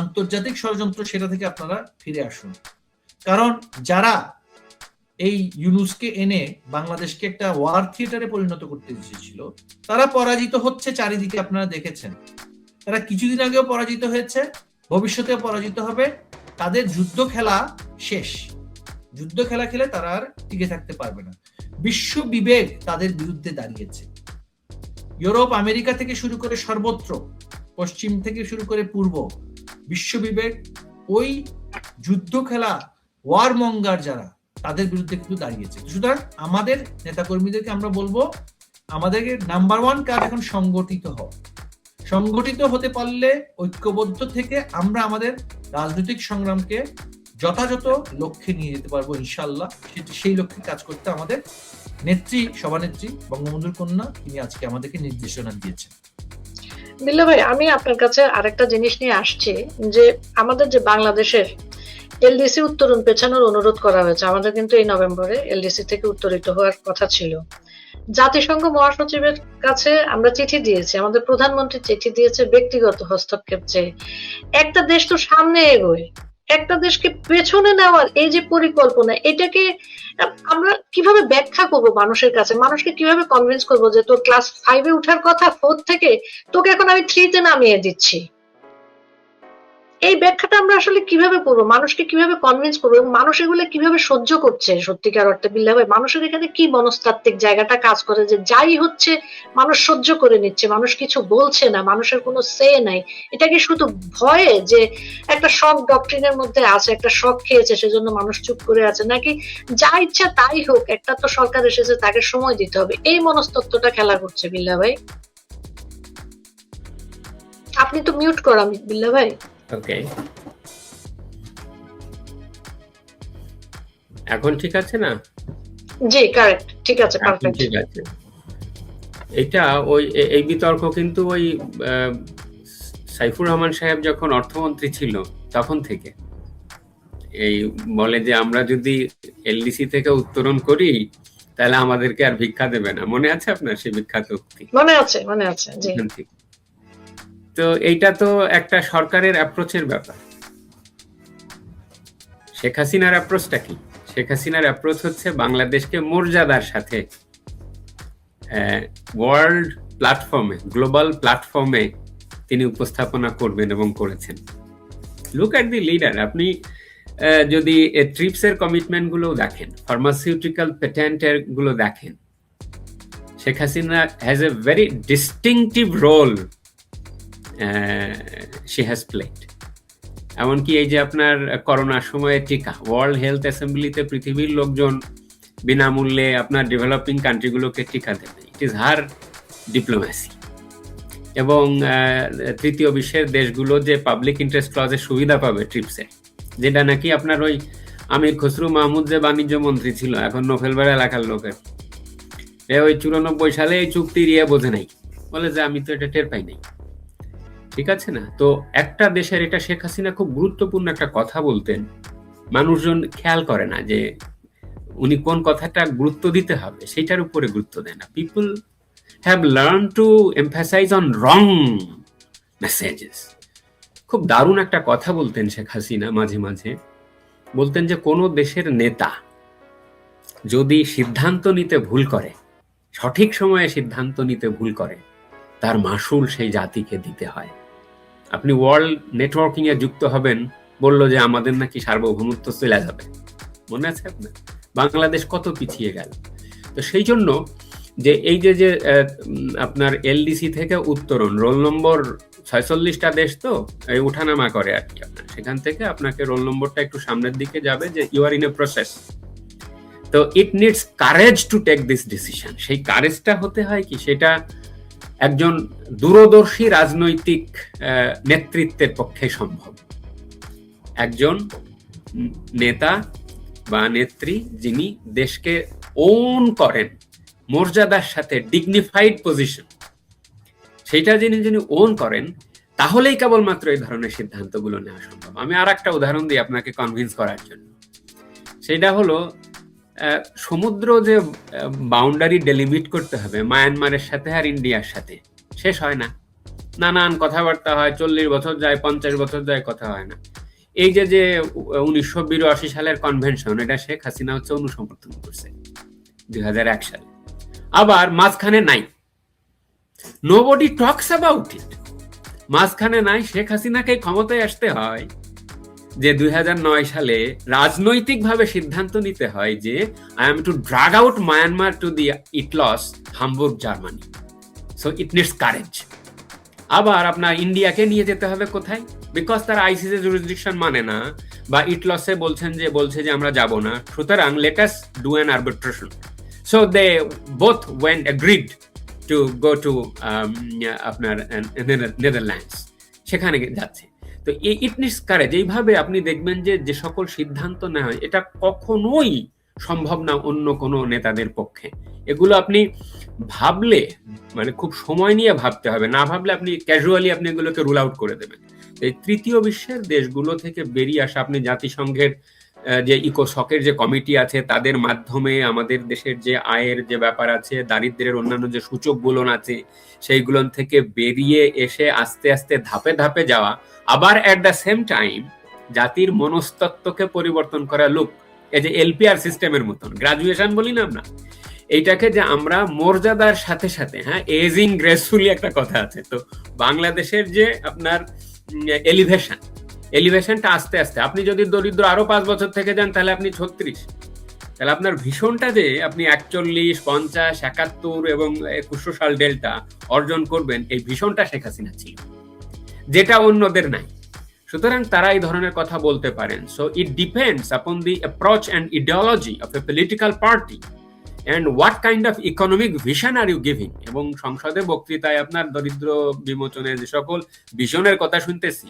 আন্তর্জাতিক ষড়যন্ত্র, সেটা থেকে আপনারা ফিরে আসুন। কারণ যারা এই ইউনূসকে এনে বাংলাদেশকে একটা ওয়ার থিয়েটারে পরিণত করতে চেয়েছিল, তারা পরাজিত হচ্ছে চারিদিকে, আপনারা দেখেছেন। তারা কিছুদিন আগেও পরাজিত হয়েছে, ভবিষ্যতেও পরাজিত হবে। তাদের যুদ্ধ খেলা শেষ। যুদ্ধ খেলা খেলে তারা আর টিকে থাকতে পারবে না। বিশ্ব বিবেক তাদের বিরুদ্ধে দাঁড়িয়েছে। ইউরোপ, আমেরিকা থেকে শুরু করে সর্বত্র, পশ্চিম থেকে শুরু করে পূর্ব, বিশ্ব বিবেক ওই যুদ্ধ খেলা ওয়ার মঙ্গার যারা, তাদের বিরুদ্ধে কিন্তু দাঁড়িয়েছে। সুতরাং আমাদের নেতাকর্মীদেরকে আমরা বলবো, আমাদেরকে নাম্বার ওয়ান কাজ এখন সংগঠিত হওয়া। সংগঠিত হতে পারলে, ঐক্যবদ্ধ থেকে আমরা আমাদের রাজনৈতিক সংগ্রামকে যথাযথ লক্ষ্যে নিয়ে যেতে পারবো ইনশাআল্লাহ। সেই লক্ষ্যে কাজ করতে আমাদের নেত্রী, সভানেত্রী বঙ্গবন্ধুর কন্যা, তিনি আজকে আমাদেরকে নির্দেশনা দিয়েছেন। বিল্লাহ ভাই, আমি আপনার কাছে আরেকটা জিনিস নিয়ে আসছি, যে আমাদের যে বাংলাদেশের এলডিসি উত্তরণ পেছানোর অনুরোধ করা হয়েছে। আমাদের কিন্তু এই নভেম্বরে এলডিসি থেকে উত্তরিত হওয়ার কথা ছিল। জাতিসংঘ মহাসচিবের কাছে আমরা চিঠি দিয়েছি, আমাদের প্রধানমন্ত্রী চিঠি দিয়েছে ব্যক্তিগত হস্তক্ষেপ চেয়ে। একটা দেশ তো সামনে এগোয়, একটা দেশকে পেছনে নেওয়ার এই যে পরিকল্পনা, এটাকে আমরা কিভাবে ব্যাখ্যা করব মানুষের কাছে? মানুষকে কিভাবে কনভিন্স করব যে তোর ক্লাস 5-এ উঠার কথা 4 থেকে, তোকে এখন আমি 3-তে নামিয়ে দিচ্ছি? এই ব্যাখ্যাটা আমরা আসলে কিভাবে করবো? মানুষকে কিভাবে কনভিন্স করবো? এবং মানুষ এগুলো কিভাবে সহ্য করছে সত্যিকার অর্থে? বিল্লাহ ভাই, মানুষের এখানে কি মনস্তাত্ত্বিক জায়গাটা কাজ করে যে যাই হচ্ছে মানুষ সহ্য করে নিচ্ছে, মানুষ কিছু বলছে না, মানুষের কোনো সে নাই? এটা কি শুধু ভয়ে যে একটা শক ডক্ট্রিনের মধ্যে আছে, একটা শক খেয়েছে সেজন্য মানুষ চুপ করে আছে, নাকি যা ইচ্ছা তাই হোক, একটা তো সরকার এসেছে, তাকে সময় দিতে হবে, এই মনস্তত্ত্বটা খেলা করছে? বিল্লাহ ভাই, আপনি তো মিউট করা বিল্লাহ ভাই। ওকে, এখন ঠিক আছে না? জি, কারেক্ট, ঠিক আছে, পারফেক্ট। ঠিক আছে। এটা ওই এই বিতর্ক কিন্তু ওই সাইফুর রহমান সাহেব যখন অর্থমন্ত্রী ছিল তখন থেকে এই বলে যে আমরা যদি এলডিসি থেকে উত্তরণ করি তাহলে আমাদেরকে আর ভিক্ষা দেবে না। মনে আছে আপনার সেই বিখ্যাত উক্তি? মনে আছে, মনে আছে, জি। তো এইটা তো একটা সরকারের অ্যাপ্রোচের ব্যাপার। শেখ হাসিনার অ্যাপ্রোচটা কি? শেখ হাসিনার অ্যাপ্রোচ হচ্ছে বাংলাদেশকে মর্যাদার সাথে ওয়ার্ল্ড প্ল্যাটফর্মে, গ্লোবাল প্ল্যাটফর্মে তিনি উপস্থাপনা করবেন এবং করেছেন। Look at the leader. আপনি যদি ট্রিপসের কমিটমেন্ট গুলো দেখেন, ফার্মাসিউটিক্যাল পেটেন্টের গুলো দেখেন, Sheikh Hasina has a very distinctive role she has played. এমনকি এই যে আপনার করোনার সময়ে টিকা, ওয়ার্ল্ড হেলথ অ্যাসেম্বলিতে পৃথিবীর লোকজন বিনামূল্যে আপনার ডেভেলপিং কান্ট্রিগুলোকে টিকা দেবে। It is her diplomacy. এবং তৃতীয় বিশ্বের দেশগুলো যে পাবলিক ইন্টারেস্ট ক্লজের সুবিধা পাবে ট্রিপসে, যেটা নাকি আপনার ওই আমির খসরু মাহমুদ যে বাণিজ্য মন্ত্রী ছিল, এখন নোফেলবেড়া এলাকার লোকের, ওই 94 সালে এই চুক্তি ইয়ে বোঝে নাই, বলে যে আমি তো এটা টের পাই নাই। ঠিক আছে না? তো একটা দেশের, এটা শেখ হাসিনা খুব গুরুত্বপূর্ণ একটা কথা বলতেন, মানুষজন খেয়াল করে না যে উনি কোন কথাটা গুরুত্ব দিতে হবে সেটার উপরে গুরুত্ব দেয় না। People have learn to emphasise on wrong messages. খুব দারুণ একটা কথা বলতেন শেখ হাসিনা। মাঝে মাঝে বলতেন যে কোনো দেশের নেতা যদি সিদ্ধান্ত নিতে ভুল করে, সঠিক সময়ে সিদ্ধান্ত নিতে ভুল করে, তার মাসুল সেই জাতিকে দিতে হয়। আপনি ওয়ার্ল্ড নেটওয়ার্কিং এ যুক্ত হবেন, বললো যে আমাদের নাকি সার্বভৌমত্ব চলে যাবে। মনে আছে আপনার? বাংলাদেশ কত পিছিয়ে গেল। তো সেই জন্য যে এই যে আপনার এলডিসি থেকে উত্তরণ, রোল নম্বর 46টা দেশ তো এই উঠানামা করে আর কি, আপনার সেখান থেকে আপনাকে রোল নম্বরটা একটু সামনের দিকে যাবে, যে you are in a process. তো it needs courage to take this decision. সেই কারেজটা হতে হয় কি, সেটা একজন দূরদর্শী রাজনৈতিক নেতৃত্বের পক্ষে সম্ভব। একজন নেতা বা নেত্রী যিনি দেশকে ওন করেন মর্যাদার সাথে, ডিগনিফাইড পজিশন, সেটা যিনি ওন করেন, তাহলেই কেবলমাত্র এই ধরনের সিদ্ধান্তগুলো নেওয়া সম্ভব। আমি আর একটা উদাহরণ দিই আপনাকে কনভিন্স করার জন্য। সেটা হলো সমুদ্র যে বাউন্ডারি ডেলিমিট করতে হবে মায়ানমারের সাথে আর ইন্ডিয়ার সাথে, শেষ হয় না। নানান কথাবার্তা হয়, 40 বছর যায়, 50 বছর যায়, কথা হয় না। এই যে 1982 সালের কনভেনশন, এটা শেখ হাসিনা হচ্ছে অনুসমর্থন করছে 2001 সালে, আবার মাঝখানে নাই, নোবডি টকস অ্যাবাউট ইট, মাঝখানে নাই। শেখ হাসিনাকে ক্ষমতায় আসতে হয় যে 2009 সালে রাজনৈতিকভাবে সিদ্ধান্ত নিতে হয় যে I am to drag out Myanmar to the ইটলস Hamburg Germany, so it needs courage. আবার আপনার ইন্ডিয়াকে নিয়ে যেতে হবে কোথায়, বিকজ তারা আইসিসি জুরিসডিকশন মানে না, বা ইটলসে বলছে যে আমরা যাব না, সুতরাং let us do an arbitration. So they both went agreed to go to আপনার নেদারল্যান্ডস, সেখানে যাচ্ছে। তো ইট নিডস কারেজ। এইভাবে আপনি দেখবেন যে সকল সিদ্ধান্ত নেওয়া হয় এটা কখনোই সম্ভব না অন্য কোনো নেতাদের পক্ষে। এগুলো আপনি ভাবলে, মানে খুব সময় নিয়ে ভাবতে হবে, না ভাবলে আপনি ক্যাজুয়ালি আপনি এগুলোকে রুল আউট করে দেবেন। এই তৃতীয় বিশ্বের দেশগুলো থেকে বেরিয়ে আসা, আপনি জাতিসংঘের যে ইকোসকের যে কমিটি আছে তাদের মাধ্যমে আমাদের দেশের যে আয়ের যে ব্যাপার আছে, দারিদ্র্যের অন্যান্য যে সূচকগুলো আছে, সেইগুলো থেকে বেরিয়ে এসে আস্তে আস্তে ধাপে ধাপে যাওয়া, আবার অ্যাট দ্য সেম টাইম জাতির মনস্তত্ত্বকে পরিবর্তন করা। লোক, এই যে এলপিআর সিস্টেমের মতন গ্রাজুয়েশন বলি না আমরা, এইটাকে যে আমরা মর্যাদার সাথে সাথে, হ্যাঁ, এজিং গ্রেসফুলি একটা কথা আছে, তো বাংলাদেশের যে আপনার এলিভেশনটা আস্তে আস্তে, আপনি যদি দরিদ্র আরো 5 বছর থেকে যান তাহলে আপনি 36, তাহলে আপনার ভীষণটা যে আপনি 41, 50, 71 এবং 21 সাল ডেল্টা অর্জন করবেন, এই ভীষণটা শেখ হাসিনা ছিল, যেটা অন্যদের নাই। সুতরাং তারা এই ধরনের কথা বলতে পারেন। So it depends upon the approach and ideology of a political party and what kind of economic vision are you giving। এবং সংসদে বক্তৃতায় আপনার দরিদ্র বিমোচনের যে সকল ভিশনের কথা শুনতেছি,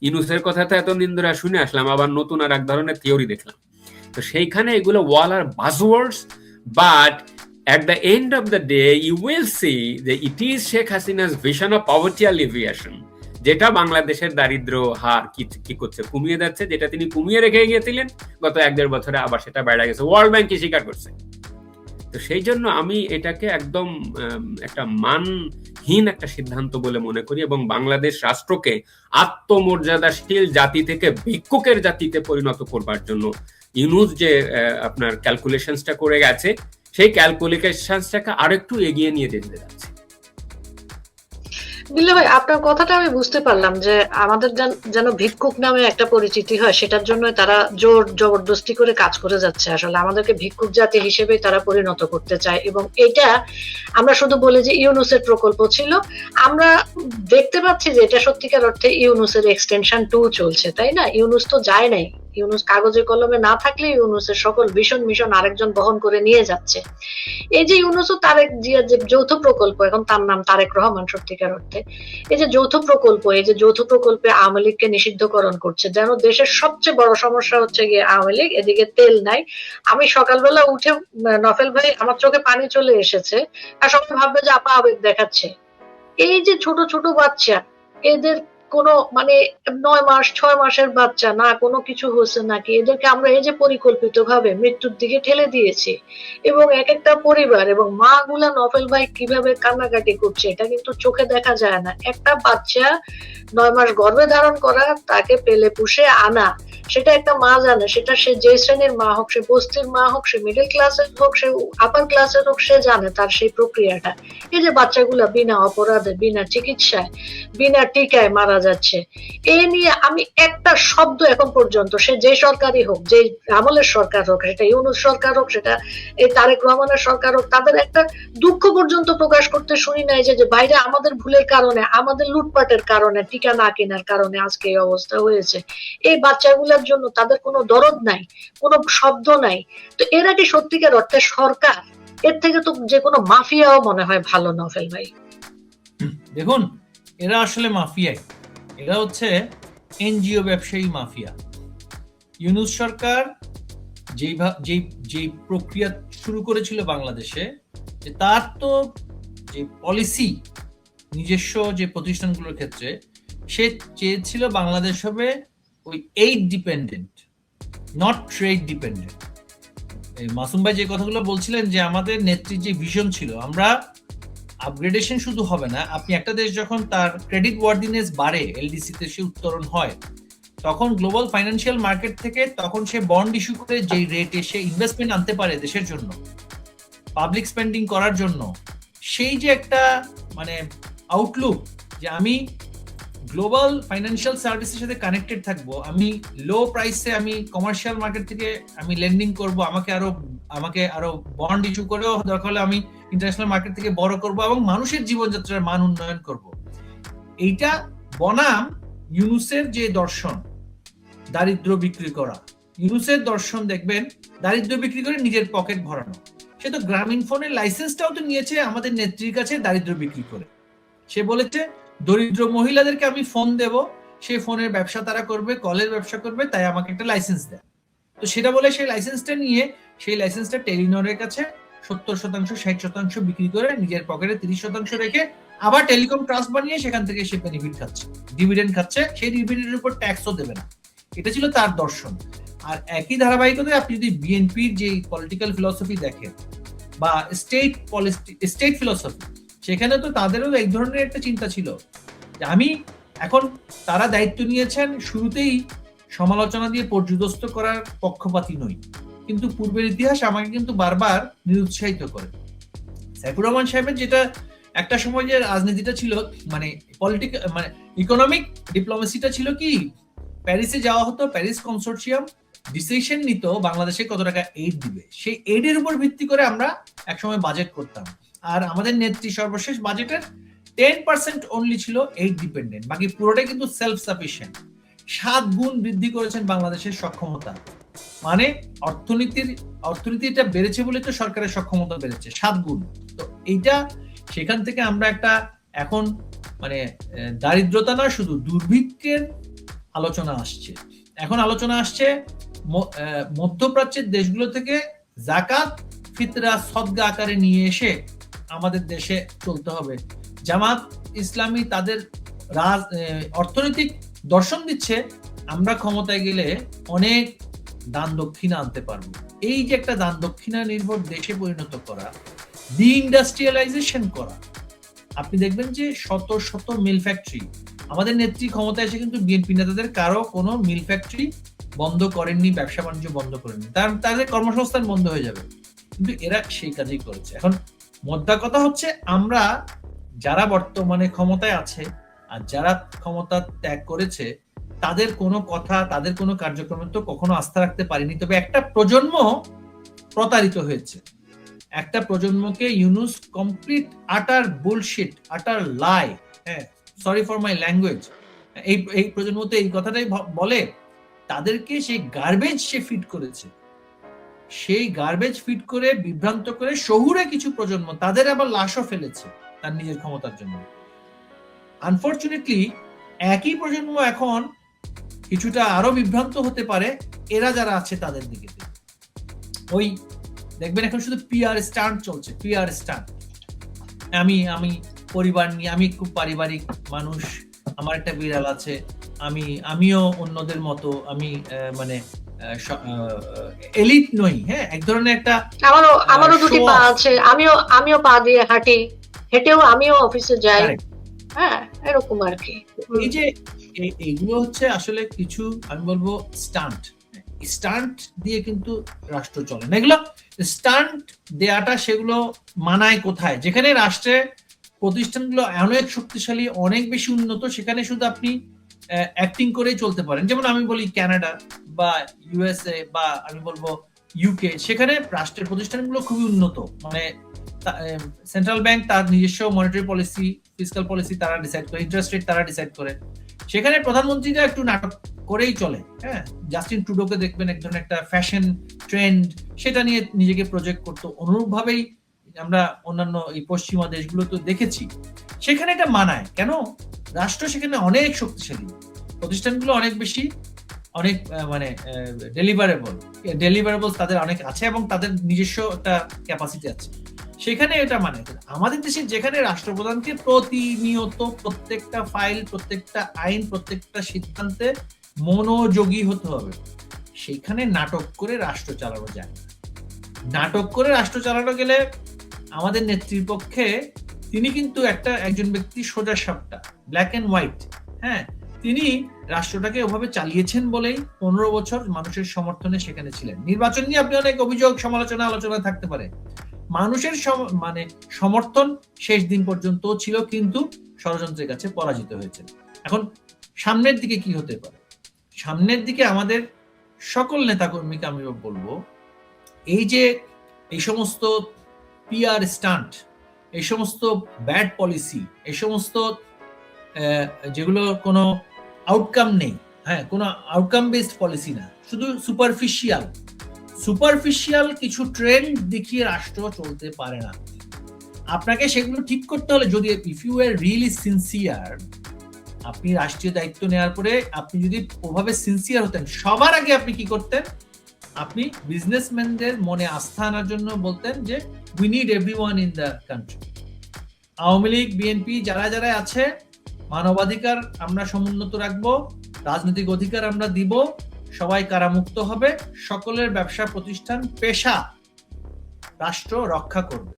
ইউনূসের কথা তো এতদিন ধরে শুনে আসলাম, আবার নতুন আর এক ধরনের থিওরি দেখলাম। তো সেইখানে এগুলো ওয়াল আর বাজওয়ার্ডস, but at the end of the day you will see that it is Sheikh Hasina's vision of poverty alleviation, যেটা বাংলাদেশের দারিদ্র হার কি করছে, কমিয়ে যাচ্ছে, যেটা তিনি কমিয়ে রেখে গিয়েছিলেন গত 1-1.5 বছরে, আবার সেটা বেড়ে গেছে, ওয়ার্ল্ড ব্যাংক স্বীকার করছে। তো সেই জন্য আমি এটাকে একদম একটা মানহীন একটা সিদ্ধান্ত বলে মনে করি, এবং বাংলাদেশ রাষ্ট্রকে আত্মমর্যাদাশীল জাতি থেকে ভিক্ষুকের জাতিতে পরিণত করবার জন্য ইউনূস যে আপনার ক্যালকুলেশনসটা করে গেছে, সেই ক্যালকুলেশনসটাকে আরেকটু এগিয়ে নিয়ে যেতে যাচ্ছে। বিল্লা ভাই, আপনার কথাটা আমি বুঝতে পারলাম যে আমাদের যেন ভিক্ষুক নামে একটা পরিচিতি হয়, সেটার জন্য তারা জোর জবরদস্তি করে কাজ করে যাচ্ছে। আসলে আমাদেরকে ভিক্ষুক জাতি হিসেবে তারা পরিণত করতে চায়, এবং এটা আমরা শুধু বলি যে ইউনূসের প্রকল্প ছিল, আমরা দেখতে পাচ্ছি যে এটা সত্যিকার অর্থে ইউনূসের এক্সটেনশন 2 চলছে, তাই না? ইউনূস তো যায় নাই, ইউনূস কাগজে কলমে না থাকলে ইউনূসের সকল মিশন আরেকজন বহন করে নিয়ে যাচ্ছে। এই যে ইউনূস ও তারেক জিয়ার যে যৌথ প্রকল্প, এখন তার নাম তারেক রহমান সত্যিকার অর্থে, এই যে যৌথ প্রকল্প, এই যে যৌথ প্রকল্পে আওয়ামী লীগকে নিষিদ্ধকরণ করছে, যেন দেশের সবচেয়ে বড় সমস্যা হচ্ছে গিয়ে আওয়ামী লীগ, এদিকে তেল নাই। আমি সকালবেলা উঠে, নফেল ভাই, আমার চোখে পানি চলে এসেছে, আর সবাই ভাববে যে আপা আবেগ দেখাচ্ছে। এই যে ছোট ছোট বাচ্চা, এদের কোনো মানে 9 মাস 6 মাসের বাচ্চা না, কোনো কিছু হচ্ছে নাকি, এদেরকে আমরা এই যে পরিকল্পিত ভাবে মৃত্যুর দিকে ঠেলে দিয়েছি, এবং এক একটা পরিবার এবং মা গুলা, নফেল ভাই, কিভাবে কান্নাকাটি করছে এটা কিন্তু চোখে দেখা যায় না। একটা বাচ্চা 9 মাস গর্ভে ধারণ করা, তাকে পেলে পুষে আনা, সেটা একটা মা জানে। সেটা সে যে শ্রেণীর মা হোক, সে বস্তির মা হোক, সে মিডল ক্লাসের হোক, সে আপার ক্লাসের হোক, সে জানে তার সেই প্রক্রিয়াটা। এই যে বাচ্চাগুলা বিনা অপরাধে, বিনা চিকিৎসায়, বিনা টিকায় মারা যাচ্ছে, এ নিয়ে আমি একটা শব্দ এখন পর্যন্ত, সে যে সরকারই হোক, যে আমলের সরকার হোক, সেটা ইউনূস সরকার হোক, সেটা এই তারেক রহমানের সরকার হোক, তাদের একটা দুঃখ পর্যন্ত প্রকাশ করতে শুনি নাই যে বাইরে আমাদের ভুলের কারণে, আমাদের লুটপাটের কারণে, টিকা না কেনার কারণে আজকে এই অবস্থা হয়েছে। এই বাচ্চাগুলোর জন্য তাদের কোনো দরদ নাই, কোনো শব্দ নাই। তো এরা কি সত্যিকার অর্থে সরকার? এর থেকে তো যে কোনো মাফিয়াও মনে হয় ভালো, নফেল ভাই। দেখুন, এরা আসলে মাফিয়াই, এরা হচ্ছে এনজিও ব্যবসায়ী মাফিয়া। ইউনূস সরকার যেই প্রক্রিয়া শুরু করেছিল বাংলাদেশে, যে তার তো যে পলিসি নিজস্ব যে প্রতিষ্ঠানগুলোর ক্ষেত্রে, সে চেয়েছিল বাংলাদেশ হবে ওই aid dependent, not trade dependent. Masum ভাই যে কথাগুলো বলছিলেন, যে আমাদের নেত্রীর যে ভিশন ছিল, আমরা আপগ্রেডেশন শুধু হবে না, আপনি একটা দেশ যখন তার ক্রেডিট ওয়ার্দিনেস বাড়ে, এলডিসি তে সে উত্তরণ হয়, তখন গ্লোবাল ফাইন্যান্সিয়াল মার্কেট থেকে তখন সে বন্ড ইস্যু করে যেই রেটে সে ইনভেস্টমেন্ট আনতে পারে দেশের জন্য, পাবলিক স্পেন্ডিং করার জন্য, সেই যে একটা মানে আউটলুক যে আমি গ্লোবাল ফাইন্যান্সিয়াল সার্ভিসের সাথে কানেক্টেড থাকবো, আমি লো প্রাইসে আমি কমার্শিয়াল মার্কেট থেকে আমি লেন্ডিং করব, আমাকে আরো বন্ড ইস্যু করেও দরকার হলে আমি ইন্টারন্যাশনাল মার্কেট থেকে বড় করব এবং মানুষের জীবনযাত্রার মান উন্নয়ন করব। এইটা বনাম ইউনুসের যে দর্শন, দারিদ্র বিক্রি করা। ইউনুসের দর্শন দেখবেন দারিদ্র বিক্রি করে নিজের পকেট ভরানো। সে তো গ্রামীণ ফোনের লাইসেন্সটাও তো নিয়েছে আমাদের নেত্রীর কাছে দারিদ্র বিক্রি করে। সে বলেছে দরিদ্র মহিলাদেরকে আমি ফোন দেব, সেই ফোনের ব্যবসা তারা করবে, কলের ব্যবসা করবে, তাই আমাকে একটা লাইসেন্স দেয়। তো সেটা বলে সেই লাইসেন্সটা নিয়ে সেই লাইসেন্সটা টেলিনরের কাছে 70%, 60% বিক্রি করে নিজের পকেটে 30% রেখে আবার টেলিকম ট্রাস্ট বানিয়ে সেখান থেকে সে বেনিফিট খাচ্ছে, ডিভিডেন্ড খাচ্ছে, সেই ডিভিডেন্ডের উপর ট্যাক্সও দেবে না। এটা ছিল তার দর্শন। আর একই ধারাবাহিকতায় আপনি যদি বিএনপির যে পলিটিক্যাল ফিলসফি দেখেন বা স্টেট ফিলসফি, সেখানে তো তাদেরও এই ধরনের একটা চিন্তা ছিল যে আমি এখন, তারা দায়িত্ব নিয়েছেন শুরুতেই সমালোচনা দিয়ে পর্যুদস্ত করার পক্ষপাতী নই, কিন্তু পূর্বের ইতিহাস আমাকে কিন্তু বারবার নিরুৎসাহিত করে। সাইফুর রহমান সাহেবের যেটা একটা সময় যে রাজনীতিটা ছিল, মানে পলিটিক্যাল মানে ইকোনমিক ডিপ্লোমেসিটা ছিল কি, প্যারিসে যাওয়া হতো, প্যারিস কনসোর্টিয়াম ডিসিশন নিত বাংলাদেশে কত টাকা এইড দিবে, সেই এইডের উপর ভিত্তি করে আমরা একসময় বাজেট করতাম। আর আমাদের নেত্রী সর্বশেষ বাজেটের 10% অনলি ছিল এইড ডিপেন্ডেন্ট, বাকি পুরোটাই কিন্তু সেলফ সাফিসিয়েন্ট। 7 গুণ বৃদ্ধি করেছেন বাংলাদেশের সক্ষমতা, মানে অর্থনীতিটা বেড়েছে বলে তো সরকারের সক্ষমতা বেড়েছে 7 গুণ। তো এইটা সেখান থেকে আমরা একটা এখন মানে দারিদ্রতা না, শুধু দুর্ভিক্ষের আলোচনা আসছে। এখন আলোচনা আসছে মধ্যপ্রাচ্যের দেশগুলো থেকে যাকাত ফিতরা সদকা আকারে নিয়ে এসে আমাদের দেশে চলতে হবে। জামাত ইসলামী তাদের অর্থনৈতিক দর্শন দিচ্ছে, আমরা ক্ষমতায় গেলে অনেক দান দক্ষিণা আনতে পারবো। এই যে একটা দান দক্ষিণা নির্ভর দেশে পরিণত করা, ডি ইন্ডাস্ট্রিয়ালাইজেশন করা, আপনি দেখবেন যে শত শত মিল ফ্যাক্টরি, আমাদের নেত্রী ক্ষমতায় এসে কিন্তু বিএনপি নেতাদের কারো কোনো মিল ফ্যাক্টরি বন্ধ করেননি, ব্যবসা বাণিজ্য বন্ধ করেননি, তাদের কর্মসংস্থান বন্ধ হয়ে যাবে, কিন্তু এরা সেই কাজই করেছে। এখন মোদ্দা কথা হচ্ছে, আমরা যারা বর্তমানে ক্ষমতায় আছে আর যারা ক্ষমতা ত্যাগ করেছে, তাদের কোনো কথা, তাদের কোনো কার্যক্রমে তো কখনো আস্থা রাখতে পারিনি। তবে একটা প্রজন্ম প্রতারিত হয়েছে, একটা প্রজন্মকে ইউনুস কমপ্লিট আটার বুলশিট, আটার লাই, হ্যাঁ, সরি ফর মাই ল্যাঙ্গুয়েজ, এই প্রজন্ম তো এই কথাটাই বলে, তাদেরকে সেই গার্বেজ সে ফিট করেছে, সেই গার্বেজ ফিট করে বিভ্রান্ত করে শহুরে কিছু প্রজন্ম তাদের আবার লাশও ফেলেছে তার নিজের ক্ষমতার জন্য। আনফরচুনেটলি একই প্রজন্ম এখন কিছুটা আরো বিভ্রান্ত হতে পারে এরা যারা আছে তাদের দিকে। ওই দেখবেন এখন শুধু পিআর স্টান্ট চলছে, পিআর স্টান্ট। আমি পরিবার নিয়ে, আমি খুব পারিবারিক মানুষ, আমার একটা বিড়াল আছে, আমিও অন্যদের মতো, আমি মানে এলিট নই, হ্যাঁ, এক ধরনের একটা, আমারও দুটি পা আছে, আমিও পা দিয়ে হাঁটি, হেঁটেও আমিও অফিসে যাই, হ্যাঁ, এরকম আর কি। এই যে এইগুলো হচ্ছে আসলে কিছু, আমি বলবো স্টান্ট দিয়ে কিন্তু রাষ্ট্র চলে না। এগুলো স্টান্ট দেয়াটা সেগুলো মানায় কোথায়, যেখানে রাষ্ট্রের প্রতিষ্ঠানগুলো অনেক শক্তিশালী, অনেক বেশি উন্নত, সেখানে শুধু আপনি অ্যাক্টিং করেই চলতে পারেন। যেমন আমি বলি কানাডা বা ইউএসএ বা আমি বলবো ইউকে, সেখানে রাষ্ট্রের প্রতিষ্ঠানগুলো খুবই উন্নত, মানে সেন্ট্রাল ব্যাংক তার নিজস্ব মনিটারি পলিসি, ফিসকাল পলিসি তারা ডিসাইড করে, ইন্টারেস্ট রেট তারা ডিসাইড করে, সেখানে প্রধানমন্ত্রীরা একটু নাটক করেই চলে, হ্যাঁ। জাস্টিন ট্রুডোকে দেখবেন এক ধরনের একটা ফ্যাশন ট্রেন্ড, সেটা নিয়ে নিজেকে প্রজেক্ট করতো, অনুরূপ ভাবেই আমরা অন্যান্য এই পশ্চিমা দেশগুলো তো দেখেছি, সেখানে এটা মানায় কেন, রাষ্ট্র সেখানে অনেক শক্তিশালী, প্রতিষ্ঠানগুলো অনেক বেশি, অনেক মানে ডেলিভারেবল তাদের অনেক আছে এবং তাদের নিজস্ব একটা ক্যাপাসিটি আছে, সেখানে এটা মানে। আমাদের দেশে যেখানে রাষ্ট্রপ্রধানকে প্রতিনিয়ত প্রত্যেকটা ফাইল, প্রত্যেকটা আইন, প্রত্যেকটা সিদ্ধান্তে মনোযোগী হতে হবে, সেখানে নাটক করে রাষ্ট্র চালানো যায়। নাটক করে রাষ্ট্র চালানো গেলে আমাদের নেত্রীর পক্ষে তিনি কিন্তু একজন ব্যক্তি সোজা সাপটা, ব্ল্যাক এন্ড হোয়াইট। হ্যাঁ, তিনি রাষ্ট্রটাকে ওভাবে চালিয়েছেন বলেই 15 বছর মানুষের সমর্থনে সেখানে ছিলেন। নির্বাচন নিয়ে আপনি অনেক অভিযোগ, সমালোচনা, আলোচনা থাকতে পারে, মানুষের মানে সমর্থন শেষ দিন পর্যন্ত ছিল, কিন্তু ষড়যন্ত্রের কাছে পরাজিত হয়েছে। এখন সামনের দিকে কি হতে পারে? সামনের দিকে আমাদের সকল নেতাকর্মীকে আমি বলবো, এই সমস্ত পিআর স্টান্ট, এই সমস্ত ব্যাড পলিসি, এই সমস্ত যেগুলো কোনো আউটকাম নেই, হ্যাঁ, কোনো আউটকাম বেসড পলিসি না, শুধু সুপারফিশিয়াল কিছু ট্রেন্ড দেখিয়ে রাষ্ট্র চলতে পারে না। আপনাকে সেগুলো ঠিক করতে হলে, যদি if you are really sincere, আপনি রাষ্ট্রীয় দায়িত্ব নেওয়ার পরে আপনি যদি ওভাবে সিনসিয়ার হতেন, সবার আগে আপনি কি করতেন? আপনি বিজনেসম্যানদের মনে আস্থা আনার জন্য বলতেন যে we need everyone in the country. Awami League, BNP যারা যারা আছে, মানবাধিকার আমরা সমুন্নত রাখবো, রাজনৈতিক অধিকার আমরা দিব, সবাই কারামুক্ত হবে, সকলের ব্যবসা প্রতিষ্ঠান পেশা রাষ্ট্র রক্ষা করবে।